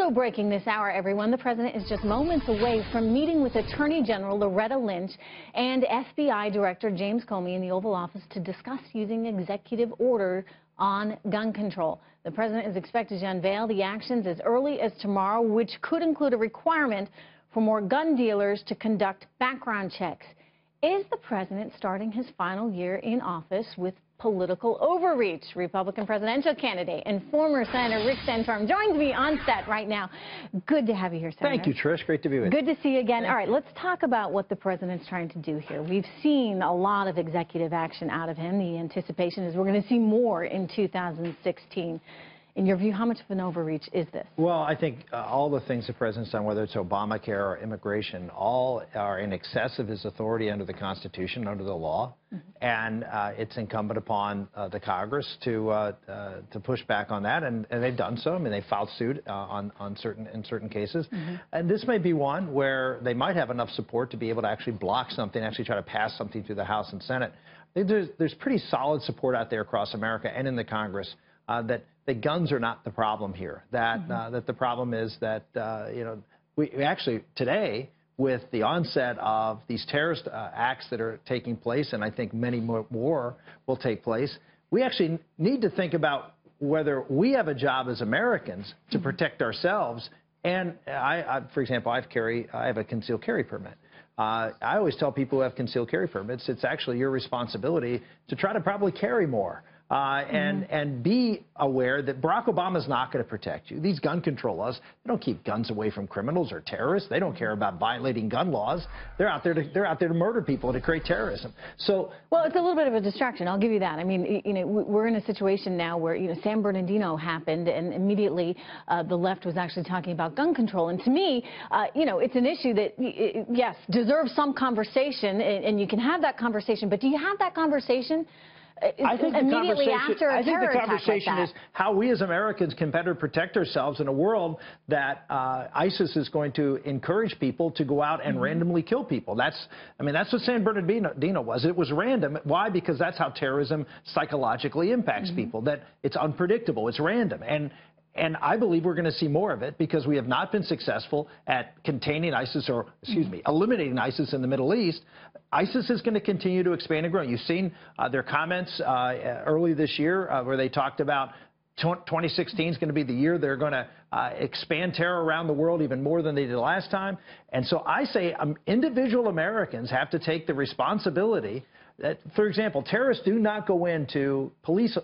Also breaking this hour, everyone, the president is just moments away from meeting with Attorney General Loretta Lynch and FBI Director James Comey in the Oval Office to discuss using executive order on gun control. The president is expected to unveil the actions as early as tomorrow, which could include a requirement for more gun dealers to conduct background checks. Is the president starting his final year in office with political overreach? Republican presidential candidate and former Senator Rick Santorum joins me on set right now. Good to have you here, Senator. Thank you, Trish. Great to be with you. Good to see you again. All right, let's talk about what the president's trying to do here. We've seen a lot of executive action out of him. The anticipation is we're going to see more in 2016. In your view, how much of an overreach is this? Well, I think all the things the president's done, whether it's Obamacare or immigration, all are in excess of his authority under the Constitution, under the law. And it's incumbent upon the Congress to push back on that, and they've done so. I mean, they filed suit in certain cases. And this may be one where they might have enough support to be able to actually block something, actually try to pass something through the House and Senate. There's pretty solid support out there across America and in the Congress that guns are not the problem here. That the problem is that we actually today, with the onset of these terrorist acts that are taking place, and I think many more will take place, we actually need to think about whether we have a job as Americans to protect ourselves. And for example, I have a concealed carry permit. I always tell people who have concealed carry permits, it's actually your responsibility to try to probably carry more. And be aware that Barack Obama's not going to protect you. These gun control laws, they don't keep guns away from criminals or terrorists. They don't care about violating gun laws. They're out there to murder people and to create terrorism. So, well, it's a little bit of a distraction. I'll give you that. I mean, we're in a situation now where San Bernardino happened, and immediately the left was actually talking about gun control. And to me, it's an issue that yes, deserves some conversation, and you can have that conversation. But do you have that conversation? I think the conversation is how we as Americans can better protect ourselves in a world that ISIS is going to encourage people to go out and randomly kill people. That's what San Bernardino was. It was random. Why? Because that's how terrorism psychologically impacts people, that it's unpredictable, it's random. And I believe we're going to see more of it because we have not been successful at containing ISIS, or, eliminating ISIS in the Middle East. ISIS is going to continue to expand and grow. You've seen their comments early this year where they talked about 2016 is going to be the year they're going to expand terror around the world even more than they did last time. And so I say individual Americans have to take the responsibility that, for example, terrorists do not go into police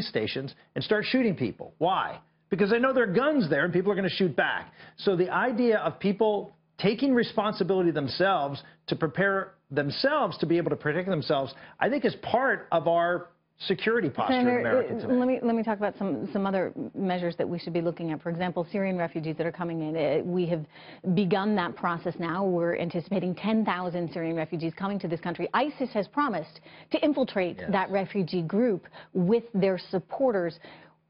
stations and start shooting people. Why? Because they know there are guns there and people are going to shoot back. So the idea of people taking responsibility themselves to prepare themselves to be able to protect themselves, I think is part of our security posture in America today. Let me talk about some other measures that we should be looking at. For example, Syrian refugees that are coming in. We have begun that process now. We're anticipating 10,000 Syrian refugees coming to this country. ISIS has promised to infiltrate that refugee group with their supporters.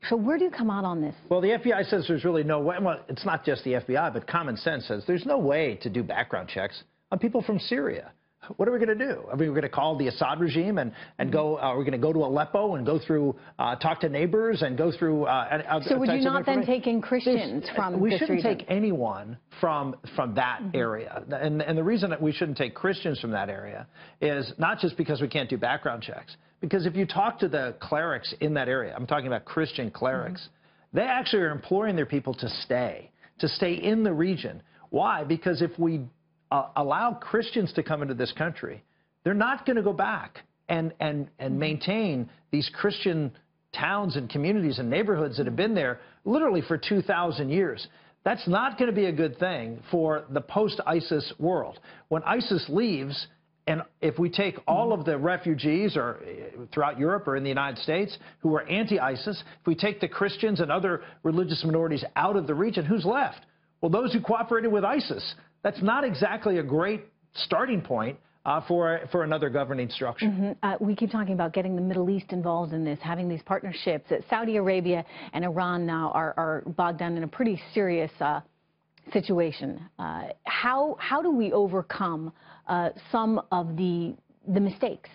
So where do you come out on this? Well, the FBI says there's really no way. Well, it's not just the FBI, but common sense says there's no way to do background checks on people from Syria. What are we going to do? I mean, we're going to call the Assad regime and go. We're going to go to Aleppo and go through, talk to neighbors and go through. So would you not then take in Christians from We this shouldn't region? take anyone from that area. And the reason that we shouldn't take Christians from that area is not just because we can't do background checks. Because if you talk to the clerics in that area, I'm talking about Christian clerics, they actually are imploring their people to stay in the region. Why? Because if we allow Christians to come into this country, they're not going to go back and maintain these Christian towns and communities and neighborhoods that have been there literally for 2,000 years. That's not going to be a good thing for the post-ISIS world. When ISIS leaves, and if we take all of the refugees or throughout Europe or in the United States who are anti-ISIS, if we take the Christians and other religious minorities out of the region, who's left? Well, those who cooperated with ISIS. That's not exactly a great starting point for another governing structure. We keep talking about getting the Middle East involved in this, having these partnerships. Saudi Arabia and Iran now are bogged down in a pretty serious situation. How do we overcome some of the mistakes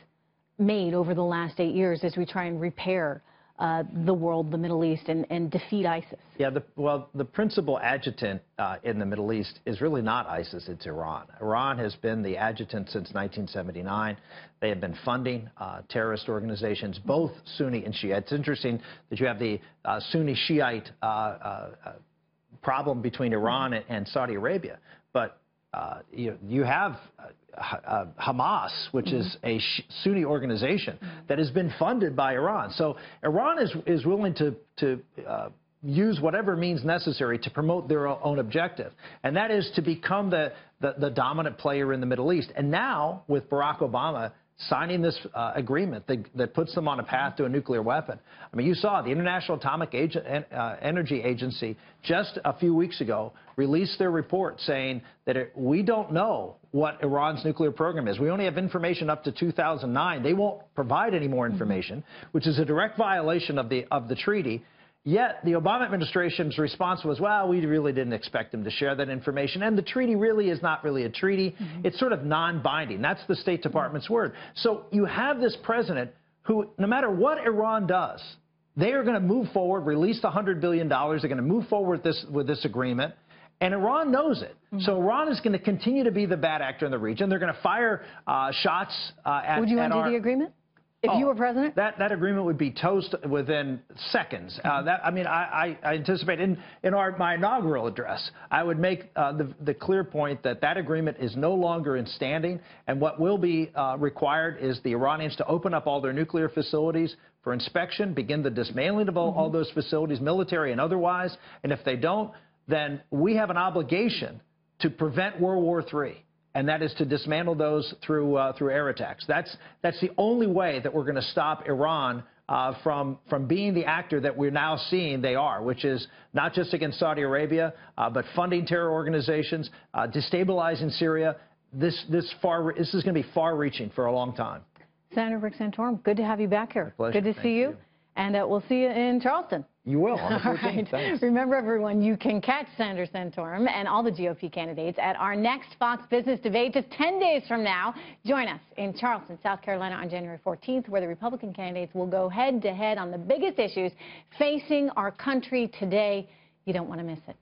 made over the last 8 years as we try and repair the world, the Middle East, and defeat ISIS? Yeah, the principal adjutant in the Middle East is really not ISIS, it's Iran. Iran has been the adjutant since 1979. They have been funding terrorist organizations, both Sunni and Shia. It's interesting that you have the Sunni Shiite problem between Iran and Saudi Arabia, but you have Hamas, which is a Sunni organization that has been funded by Iran. So Iran is willing to use whatever means necessary to promote their own objective, and that is to become the dominant player in the Middle East. And now, with Barack Obama signing this agreement that puts them on a path to a nuclear weapon. I mean, you saw the International Atomic Energy Agency just a few weeks ago released their report saying that we don't know what Iran's nuclear program is. We only have information up to 2009. They won't provide any more information, which is a direct violation of the treaty. Yet the Obama administration's response was, well, we really didn't expect them to share that information. And the treaty really is not really a treaty. It's sort of non-binding. That's the State Department's word. So you have this president who, no matter what Iran does, they are going to move forward, release the $100 billion. They're going to move forward with this agreement. And Iran knows it. So Iran is going to continue to be the bad actor in the region. They're going to fire shots at Would you undo the agreement? If you were president? That agreement would be toast within seconds. I anticipate in my inaugural address, I would make the clear point that agreement is no longer in standing, and what will be required is the Iranians to open up all their nuclear facilities for inspection, begin the dismantling of all those facilities, military and otherwise, and if they don't, then we have an obligation to prevent World War III. And that is to dismantle those through air attacks. That's the only way that we're going to stop Iran from being the actor that we're now seeing they are, which is not just against Saudi Arabia, but funding terror organizations, destabilizing Syria. This is going to be far-reaching for a long time. Senator Rick Santorum, good to have you back here. My pleasure. Good to see you. And we'll see you in Charleston. You will. On the 14th. Right. Thanks. Remember, everyone, you can catch Senator Santorum and all the GOP candidates at our next Fox Business Debate just 10 days from now. Join us in Charleston, South Carolina on January 14th, where the Republican candidates will go head-to-head on the biggest issues facing our country today. You don't want to miss it.